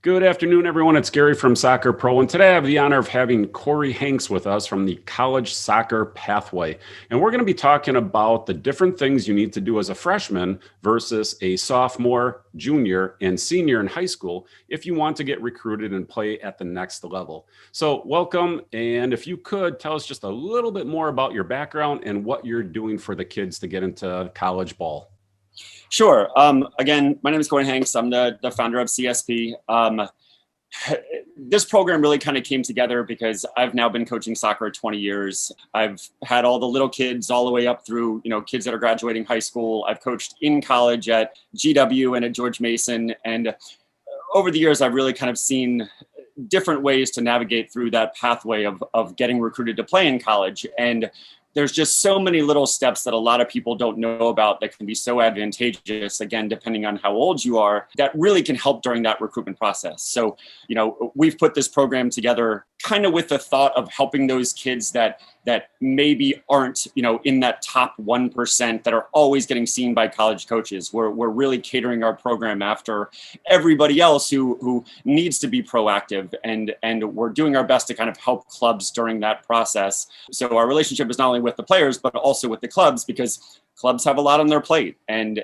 Good afternoon, everyone. It's Gary from SocrPro, and today I have the honor of having Cory Hanks with us from the College Soccer Pathway. And we're going to be talking about the different things you need to do as a freshman versus a sophomore, junior, and senior in high school if you want to get recruited and play at the next level. So welcome, and if you could tell us just a little bit more about your background and what you're doing for the kids to get into college ball. Sure. Again, my name is Cory Hanks. I'm the founder of CSP. This program really kind of came together because I've now been coaching soccer 20 years. I've had all the little kids all the way up through, kids that are graduating high school. I've coached in college at GW and at George Mason. And over the years, I've really kind of seen different ways to navigate through that pathway of getting recruited to play in college. And there's just so many little steps that a lot of people don't know about that can be so advantageous, again, depending on how old you are, that really can help during that recruitment process. So, we've put this program together kind of with the thought of helping those kids that maybe aren't, in that top 1% that are always getting seen by college coaches. We're really catering our program after everybody else who needs to be proactive, and we're doing our best to kind of help clubs during that process. So our relationship is not only with the players, but also with the clubs, because clubs have a lot on their plate, and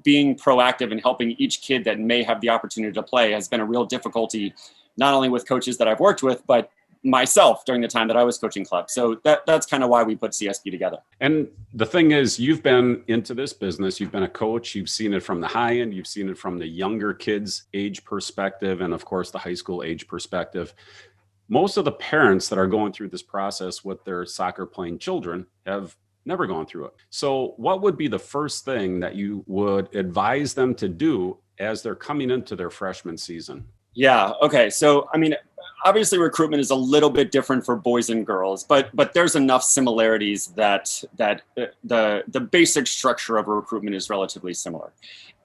being proactive and helping each kid that may have the opportunity to play has been a real difficulty, not only with coaches that I've worked with, but myself during the time that I was coaching clubs. So that's kind of why we put CSP together. And the thing is, you've been into this business, you've been a coach, you've seen it from the high end, you've seen it from the younger kids' age perspective, and of course the high school age perspective. Most of the parents that are going through this process with their soccer playing children have never gone through it. So what would be the first thing that you would advise them to do as they're coming into their freshman season? Yeah. Okay. So, obviously recruitment is a little bit different for boys and girls, but there's enough similarities that the basic structure of recruitment is relatively similar.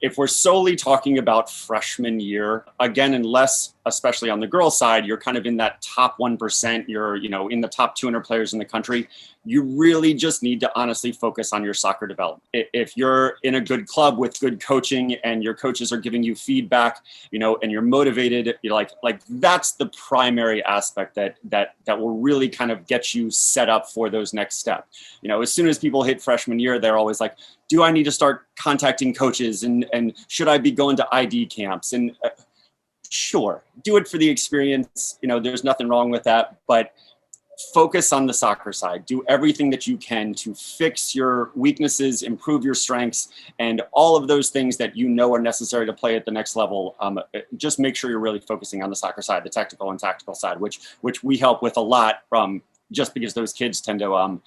If we're solely talking about freshman year, again, unless, especially on the girls' side, you're kind of in that top 1%, you're, in the top 200 players in the country, you really just need to honestly focus on your soccer development. If you're in a good club with good coaching and your coaches are giving you feedback, and you're motivated, you're like that's the primary aspect that will really kind of get you set up for those next steps. As soon as people hit freshman year, they're always like, do I need to start contacting coaches and should I be going to ID camps? And sure, do it for the experience. There's nothing wrong with that, but focus on the soccer side. Do everything that you can to fix your weaknesses, improve your strengths, and all of those things that are necessary to play at the next level. Just make sure you're really focusing on the soccer side, the technical and tactical side, which we help with a lot, just because those kids tend to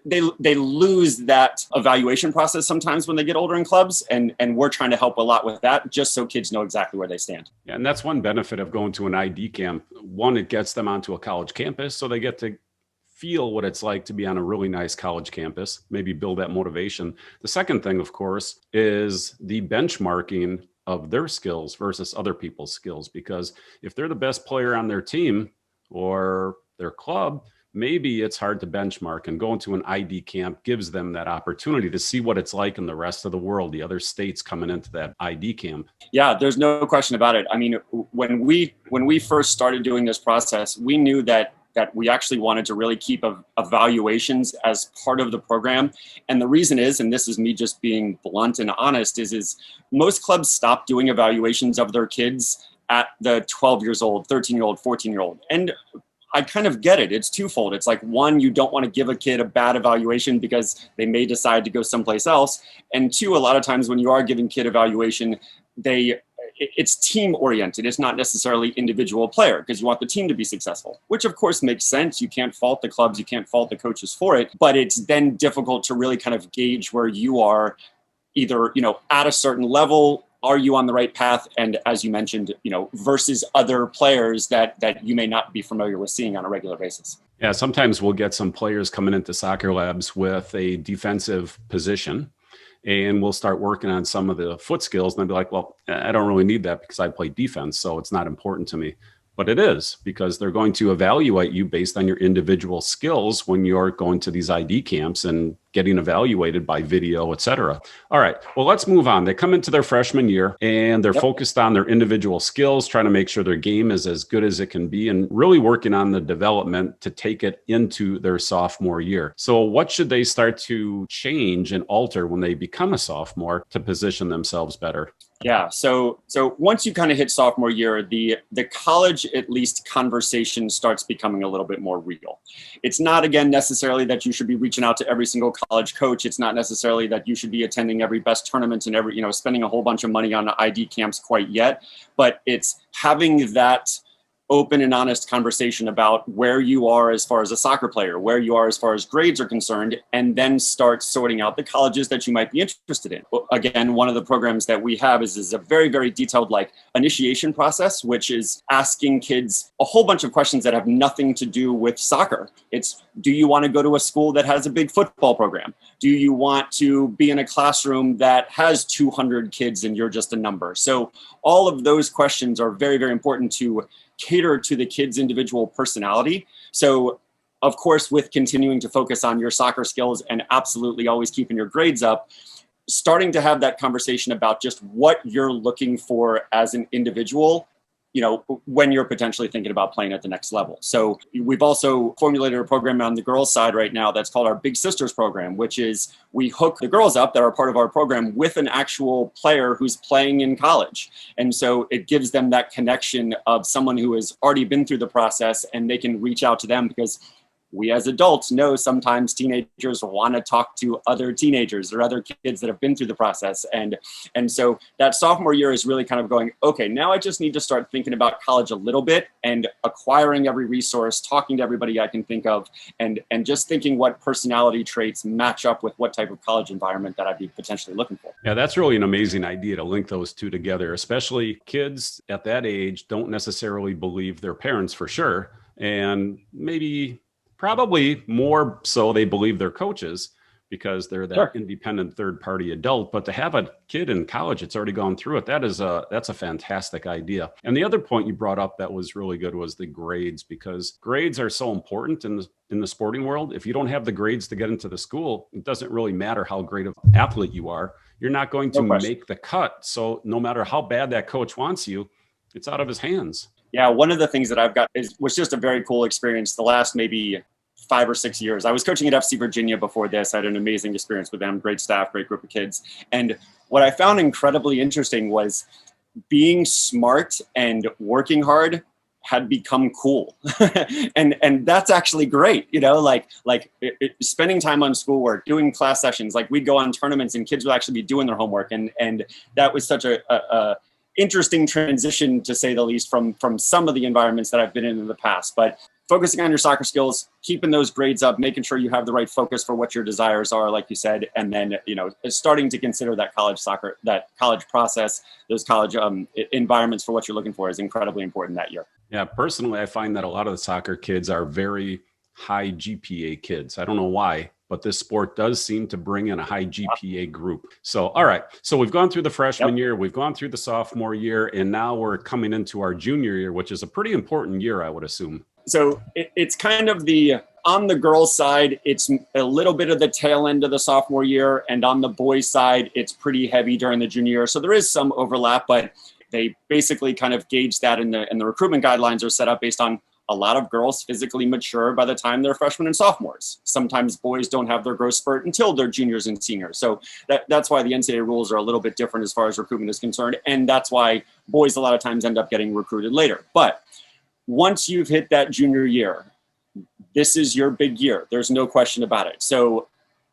they lose that evaluation process sometimes when they get older in clubs, and we're trying to help a lot with that, just so kids know exactly where they stand. Yeah, and that's one benefit of going to an ID camp. One, it gets them onto a college campus, so they get to feel what it's like to be on a really nice college campus, maybe build that motivation. The second thing, of course, is the benchmarking of their skills versus other people's skills, because if they're the best player on their team or their club, maybe it's hard to benchmark, and going to an ID camp gives them that opportunity to see what it's like in the rest of the world, the other states coming into that ID camp. Yeah, there's no question about it. When we first started doing this process, we knew that we actually wanted to really keep evaluations as part of the program. And the reason is, and this is me just being blunt and honest, is most clubs stop doing evaluations of their kids at the 12 years old, 13-year-old, 14-year-old. And I kind of get it. It's twofold. It's like, one, you don't want to give a kid a bad evaluation because they may decide to go someplace else. And two, a lot of times when you are giving kid evaluation, it's team oriented. It's not necessarily individual player, because you want the team to be successful, which of course makes sense. You can't fault the clubs, you can't fault the coaches for it, but it's then difficult to really kind of gauge where you are either, at a certain level. Are you on the right path? And as you mentioned, versus other players that you may not be familiar with seeing on a regular basis. Yeah, sometimes we'll get some players coming into soccer labs with a defensive position, and we'll start working on some of the foot skills. And they'll be like, well, I don't really need that because I play defense, so it's not important to me. But it is, because they're going to evaluate you based on your individual skills when you're going to these ID camps and getting evaluated by video, et cetera. All right, well, let's move on. They come into their freshman year and they're focused on their individual skills, trying to make sure their game is as good as it can be and really working on the development to take it into their sophomore year. So what should they start to change and alter when they become a sophomore to position themselves better? Yeah. So once you kind of hit sophomore year, the college, at least, conversation starts becoming a little bit more real. It's not, again, necessarily that you should be reaching out to every single college coach. It's not necessarily that you should be attending every best tournament and spending a whole bunch of money on ID camps quite yet, but it's having that open and honest conversation about where you are as far as a soccer player, where you are as far as grades are concerned, and then start sorting out the colleges that you might be interested in. Again, one of the programs that we have is a very, very detailed initiation process, which is asking kids a whole bunch of questions that have nothing to do with soccer. It's, do you want to go to a school that has a big football program? Do you want to be in a classroom that has 200 kids and you're just a number? So all of those questions are very, very important to cater to the kid's individual personality. So, of course, with continuing to focus on your soccer skills and absolutely always keeping your grades up, starting to have that conversation about just what you're looking for as an individual, when you're potentially thinking about playing at the next level. So we've also formulated a program on the girls' side right now that's called our Big Sisters program, which is we hook the girls up that are part of our program with an actual player who's playing in college. And so it gives them that connection of someone who has already been through the process, and they can reach out to them, because we as adults know sometimes teenagers want to talk to other teenagers or other kids that have been through the process. And so that sophomore year is really kind of going, okay, now I just need to start thinking about college a little bit and acquiring every resource, talking to everybody I can think of, and just thinking what personality traits match up with what type of college environment that I'd be potentially looking for. Yeah, that's really an amazing idea to link those two together, especially kids at that age don't necessarily believe their parents for sure. And probably more so they believe their coaches because they're that independent third-party adult. But to have a kid in college that's already gone through it, that's a fantastic idea. And the other point you brought up that was really good was the grades, because grades are so important in the sporting world. If you don't have the grades to get into the school, it doesn't really matter how great of an athlete you are. You're not going to make the cut. So no matter how bad that coach wants you, it's out of his hands. Yeah, one of the things that I've got was just a very cool experience the last maybe 5 or 6 years. I was coaching at FC Virginia before this. I had an amazing experience with them, great staff, great group of kids. And what I found incredibly interesting was being smart and working hard had become cool. and that's actually great, spending time on schoolwork, doing class sessions. We'd go on tournaments and kids would actually be doing their homework. And that was such a interesting transition, to say the least, from some of the environments that I've been in the past. But focusing on your soccer skills, keeping those grades up, making sure you have the right focus for what your desires are, like you said, and then, starting to consider that college soccer, that college process, those college environments for what you're looking for is incredibly important that year. Yeah, personally, I find that a lot of the soccer kids are very high GPA kids. I don't know why, but this sport does seem to bring in a high GPA group. So, all right. So we've gone through the freshman year, we've gone through the sophomore year, and now we're coming into our junior year, which is a pretty important year, I would assume. So it's kind of on the girls' side, it's a little bit of the tail end of the sophomore year. And on the boys' side, it's pretty heavy during the junior year. So there is some overlap, but they basically kind of gauge that, and the recruitment guidelines are set up based on a lot of girls physically mature by the time they're freshmen and sophomores. Sometimes boys don't have their growth spurt until they're juniors and seniors. So that's why the NCAA rules are a little bit different as far as recruitment is concerned. And that's why boys a lot of times end up getting recruited later. But once you've hit that junior year, this is your big year. There's no question about it. So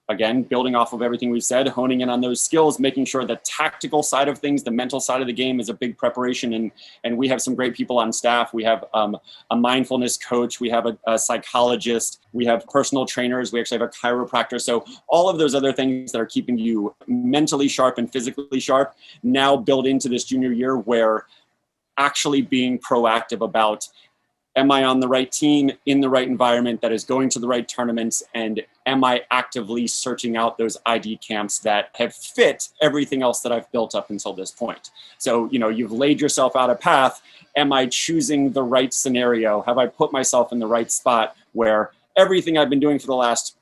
again, building off of everything we've said, honing in on those skills, making sure the tactical side of things, the mental side of the game is a big preparation. And we have some great people on staff. We have a mindfulness coach. We have a psychologist. We have personal trainers. We actually have a chiropractor. So all of those other things that are keeping you mentally sharp and physically sharp now build into this junior year, where actually being proactive about, am I on the right team, in the right environment that is going to the right tournaments? And am I actively searching out those ID camps that have fit everything else that I've built up until this point? So, you've laid yourself out a path. Am I choosing the right scenario? Have I put myself in the right spot where everything I've been doing for the last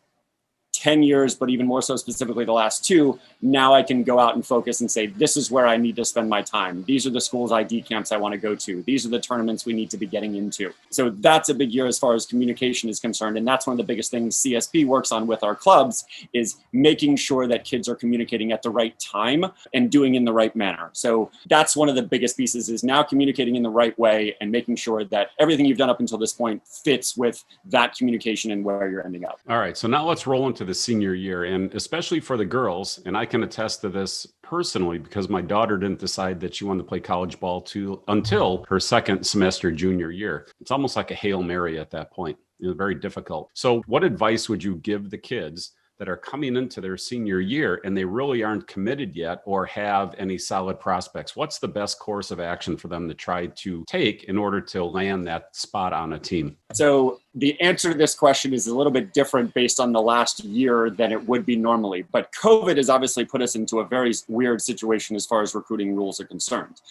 10 years, but even more so specifically the last 2, now I can go out and focus and say, this is where I need to spend my time. These are the schools ID camps I want to go to. These are the tournaments we need to be getting into. So that's a big year as far as communication is concerned. And that's one of the biggest things CSP works on with our clubs, is making sure that kids are communicating at the right time and doing in the right manner. So that's one of the biggest pieces, is now communicating in the right way and making sure that everything you've done up until this point fits with that communication and where you're ending up. All right. So now let's roll into the senior year, and especially for the girls. And I can attest to this personally because my daughter didn't decide that she wanted to play college ball until her second semester junior year. It's almost like a Hail Mary at that point. Very difficult. So what advice would you give the kids that are coming into their senior year and they really aren't committed yet or have any solid prospects? What's the best course of action for them to try to take in order to land that spot on a team? So the answer to this question is a little bit different based on the last year than it would be normally. But COVID has obviously put us into a very weird situation as far as recruiting rules are concerned.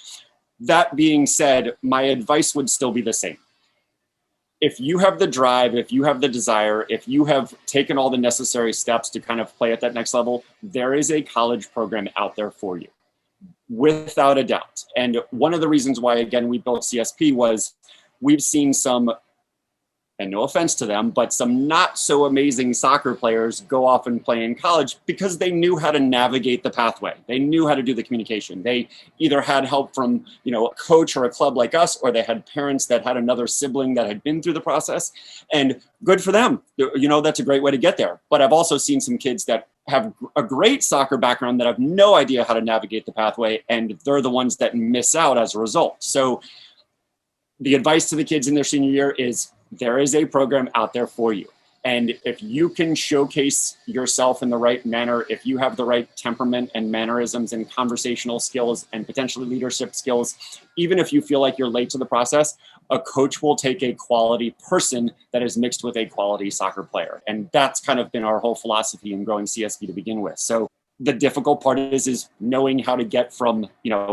That being said, my advice would still be the same. If you have the drive, if you have the desire, if you have taken all the necessary steps to kind of play at that next level, there is a college program out there for you, without a doubt. And one of the reasons why, again, we built CSP was we've seen some, and no offense to them, but some not so amazing soccer players go off and play in college because they knew how to navigate the pathway. They knew how to do the communication. They either had help from, a coach or a club like us, or they had parents that had another sibling that had been through the process, and good for them. That's a great way to get there. But I've also seen some kids that have a great soccer background that have no idea how to navigate the pathway, and they're the ones that miss out as a result. So the advice to the kids in their senior year is, there is a program out there for you. And if you can showcase yourself in the right manner, if you have the right temperament and mannerisms and conversational skills and potentially leadership skills, even if you feel like you're late to the process, a coach will take a quality person that is mixed with a quality soccer player. And that's kind of been our whole philosophy in growing CSP to begin with. So the difficult part is knowing how to get from,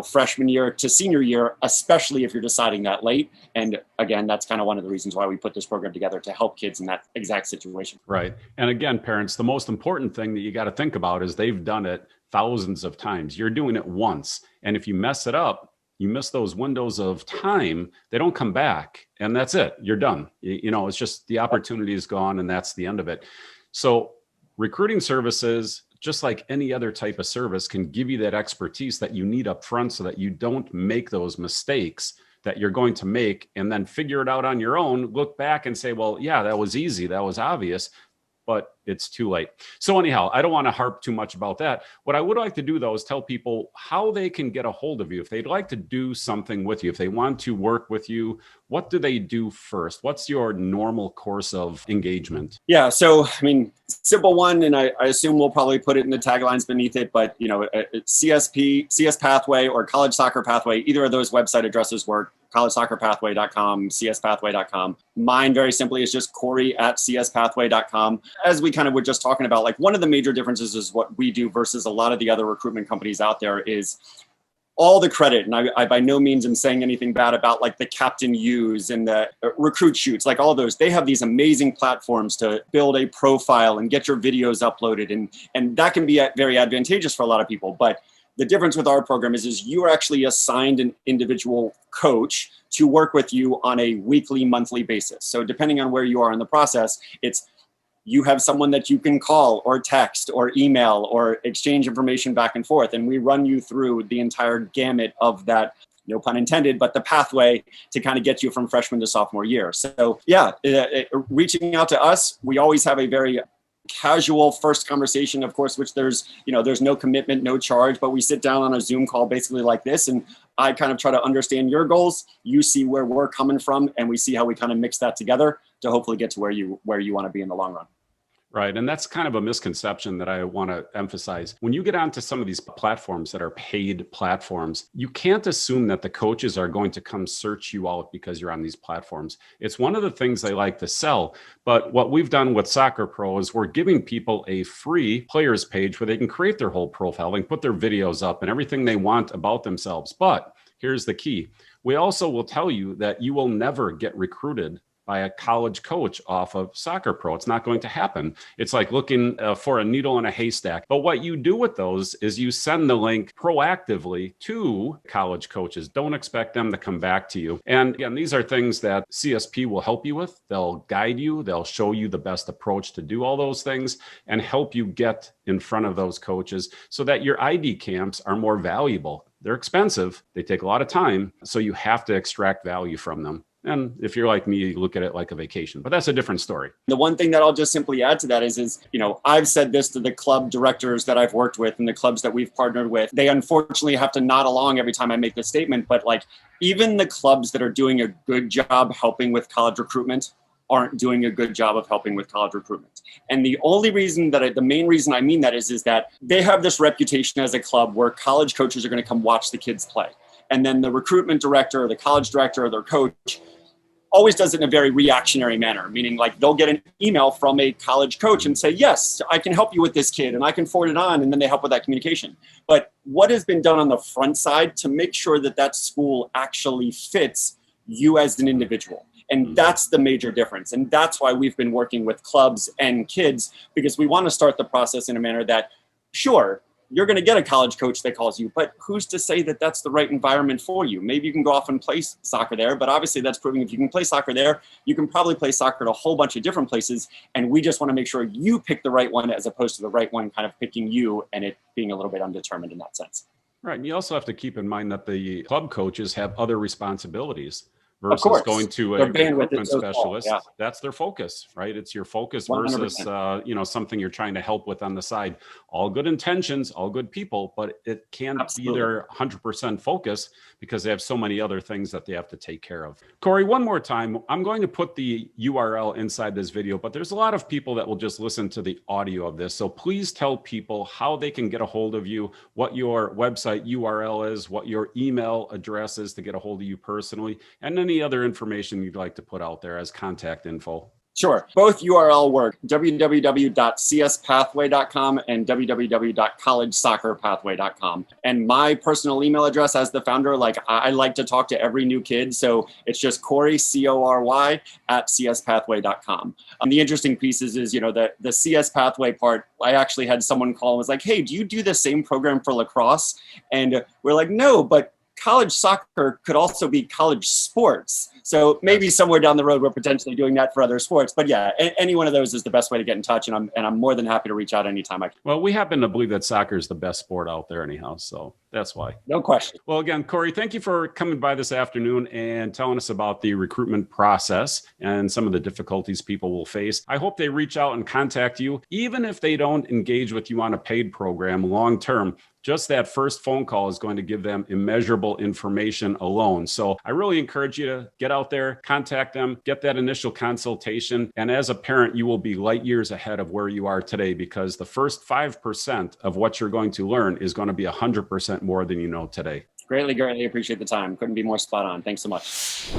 freshman year to senior year, especially if you're deciding that late. And again, that's kind of one of the reasons why we put this program together, to help kids in that exact situation. Right. And again, parents, the most important thing that you got to think about is they've done it thousands of times. You're doing it once. And if you mess it up, you miss those windows of time, they don't come back. And that's it. You're done. It's just the opportunity is gone, and that's the end of it. So recruiting services, just like any other type of service, can give you that expertise that you need up front so that you don't make those mistakes that you're going to make and then figure it out on your own, look back and say, well, yeah, that was easy. That was obvious, but it's too late. So anyhow, I don't want to harp too much about that. What I would like to do, though, is tell people how they can get a hold of you. If they'd like to do something with you, if they want to work with you, what do they do first? What's your normal course of engagement? Yeah, so, simple one, and I assume we'll probably put it in the taglines beneath it, but, CSP, CS Pathway, or College Soccer Pathway, either of those website addresses work. collegesoccerpathway.com, cspathway.com. Mine, very simply, is just Cory@cspathway.com. As we kind of were just talking about, like, one of the major differences is what we do versus a lot of the other recruitment companies out there is all the credit. And I by no means am saying anything bad about like the Captain U's and the Recruit Shoots, like all those. They have these amazing platforms to build a profile and get your videos uploaded. And that can be very advantageous for a lot of people. But the difference with our program is you are actually assigned an individual coach to work with you on a weekly, monthly basis. So depending on where you are in the process, you have someone that you can call or text or email or exchange information back and forth. And we run you through the entire gamut of that, no pun intended, but the pathway to kind of get you from freshman to sophomore year. So yeah, reaching out to us, we always have a very casual first conversation, of course, which there's no commitment, no charge, but we sit down on a Zoom call basically like this. And I kind of try to understand your goals. You see where we're coming from, and we see how we kind of mix that together to hopefully get to where you want to be in the long run. Right. And that's kind of a misconception that I want to emphasize. When you get onto some of these platforms that are paid platforms, you can't assume that the coaches are going to come search you out because you're on these platforms. It's one of the things they like to sell. But what we've done with SocrPro is we're giving people a free players page where they can create their whole profile and put their videos up and everything they want about themselves. But here's the key. We also will tell you that you will never get recruited by a college coach off of SocrPro. It's not going to happen. It's like looking for a needle in a haystack. But what you do with those is you send the link proactively to college coaches. Don't expect them to come back to you. And again, these are things that CSP will help you with. They'll guide you. They'll show you the best approach to do all those things and help you get in front of those coaches so that your ID camps are more valuable. They're expensive. They take a lot of time. So you have to extract value from them. And if you're like me, you look at it like a vacation, but that's a different story. The one thing that I'll just simply add to that is, I've said this to the club directors that I've worked with and the clubs that we've partnered with. They unfortunately have to nod along every time I make this statement, but like even the clubs that are doing a good job helping with college recruitment aren't doing a good job of helping with college recruitment. And the only reason the main reason I mean that is that they have this reputation as a club where college coaches are going to come watch the kids play. And then the recruitment director or the college director or their coach always does it in a very reactionary manner, meaning like they'll get an email from a college coach and say, yes, I can help you with this kid and I can forward it on. And then they help with that communication. But what has been done on the front side to make sure that that school actually fits you as an individual? And that's the major difference. And that's why we've been working with clubs and kids, because we want to start the process in a manner that, sure, you're going to get a college coach that calls you, but who's to say that that's the right environment for you? Maybe you can go off and play soccer there, but obviously that's proving if you can play soccer there, you can probably play soccer at a whole bunch of different places. And we just want to make sure you pick the right one as opposed to the right one kind of picking you and it being a little bit undetermined in that sense. Right. And you also have to keep in mind that the club coaches have other responsibilities versus going to a recruitment specialist. Yeah. That's their focus, right? It's your focus 100%. Versus, something you're trying to help with on the side. All good intentions, all good people, but it can't be their 100% focus because they have so many other things that they have to take care of. Cory, one more time, I'm going to put the URL inside this video, but there's a lot of people that will just listen to the audio of this. So please tell people how they can get a hold of you, what your website URL is, what your email address is to get a hold of you personally, and then any other information you'd like to put out there as contact info. Sure. Both URL work, www.cspathway.com and www.collegesoccerpathway.com. And my personal email address as the founder, I like to talk to every new kid. So it's just Cory, Cory, at cspathway.com. The interesting piece is the CS Pathway part, I actually had someone call and was like, hey, do you do the same program for lacrosse? And we're like, no, but college soccer could also be college sports. So maybe somewhere down the road, we're potentially doing that for other sports. But yeah, any one of those is the best way to get in touch. And I'm more than happy to reach out anytime I can. Well, we happen to believe that soccer is the best sport out there anyhow. So that's why. No question. Well, again, Cory, thank you for coming by this afternoon and telling us about the recruitment process and some of the difficulties people will face. I hope they reach out and contact you, even if they don't engage with you on a paid program long term. Just that first phone call is going to give them immeasurable information alone. So I really encourage you to get out there, contact them, get that initial consultation. And as a parent, you will be light years ahead of where you are today because the first 5% of what you're going to learn is going to be 100% more than you know today. Greatly appreciate the time. Couldn't be more spot on. Thanks so much.